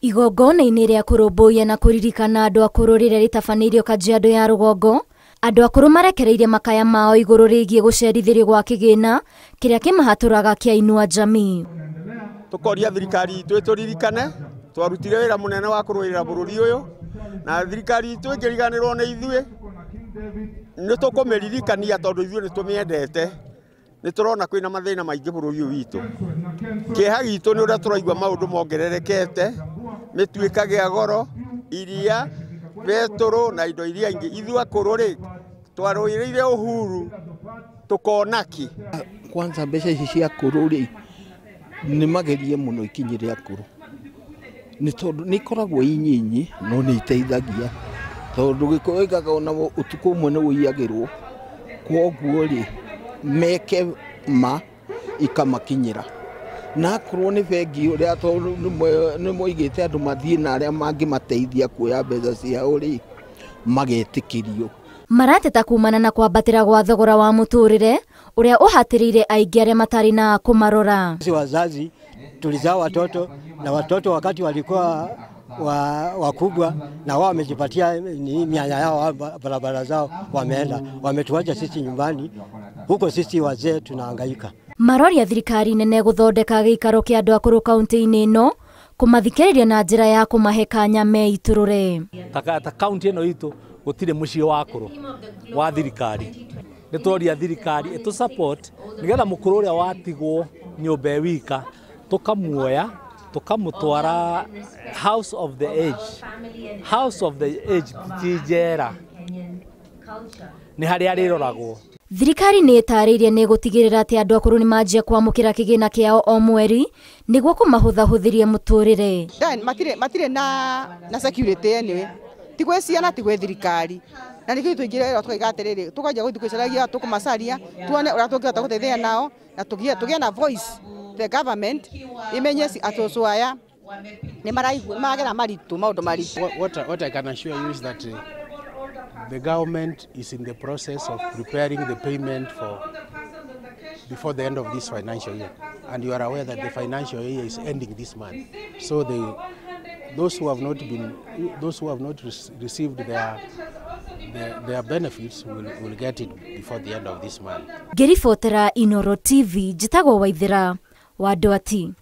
Igongona-inĩ rĩa kũrũmbũiya na kũririkana andũ akũrũ rĩrĩa rĩtabanĩirio Kajiado ya rũgongo, andũ akũrũ marekereirie makaya mao igũrũ rĩgiĩ gũcerithĩrio gwa kĩgĩna kĩrĩa kĩmahatũraga kĩa Inua Jamii. Tukoria thirikari itũ ĩtũririkane, twarutire wĩra mũnene wa kũrũĩrĩra bũrũri ũyũ, na thirikari itũ ĩngĩriganĩrwo nĩ ithuĩ nĩ tũkũmĩririkania tondũ ithuĩ nĩ tũmĩendete. Nĩ tũrona kwĩna mathĩna maingĩ bũrũri ũyũ witũ. Kĩeha gitũ nĩ ũrĩa tũraigua maũndũ mongererekete, mĩtuĩka gĩa goro, iria, betũrũ na indo iria ingĩ. Ithuĩ akũrũ rĩ, twarũĩrĩire uhuru tukona ki. Kwanza mbeca ici cia akũrũ rĩ nĩ magerie mũno ikinyĩre akũrũ. Nĩ tondũ nĩ ikoragwo inyinyi no nĩ iteithagia. Tondũ gĩkoigaga ona ũtukũ ũmwe nĩ ũiyagĩrwo. Kwoguo rĩ meke ma ikamakinyĩra. Na akorwo nĩ bengi ũrĩa nĩ moigĩte andũ mathiĩ na arĩa mangĩmateithia kuoya mbeca ciao rĩ magetĩkĩrio. Marateta kumana na kwambatĩra gwa thogora wa mũtũrĩre ũrĩa ũhatĩrĩire aingĩ arĩa matarĩ na kũmarora. Sisi wazazi tulizaa watoto na watoto wakati walikuwa wakubwa na wao wamejipatia mianya yao, barabara zao wameenda, wametuacha sisi nyumbani, huko sisi wazee tunahangaika. Maroria thirikari nene gũthondeka gĩikaro kĩa andũ akũrũ kaunti-inĩ ĩno kũmathikĩrĩria na njĩra ya kũmahe kanya meitũrũre. Ta kaunti ĩno itũ gũtirĩ mũciĩ wa akũrũ wa thirikari. Nĩ tũroria thirikari ĩtũ support nĩgetha mũkũrũ ũrĩa watigwo nyũmba wika tũkamuoya tukamutwara house of the age. House of the age tijera nĩ harĩa rĩroragwo. Thirikari nĩ ĩtarĩirie nĩ gũtigĩrĩra atĩ andũ akũrũ nĩ manjia kwamũkĩra kĩgĩna kĩao o mweri nĩguo kũmahũthahũthĩria mũtũrĩre. Matirĩ na security anyway. Tigwe ciana tigwe thirikari. Na nĩkĩo tũingĩre tũkaiga atĩrĩrĩ tũkanjia gũthiĩ kwĩcaragia tũkũmacaria tuone ũrĩa tũngĩhota gũteithia nao na tũgĩe na voice. The government imenye atoco aya nĩ maragera maritu maũndũ maritu. What I can assure you is that the government is in the process of preparing the payment before the end of this financial year, and you are aware that the financial year is ending this month. So those who have not received their benefits will get it before the end of this month. Ngĩribotera Inooro TV njĩtagwo Waithĩra wa Andũ.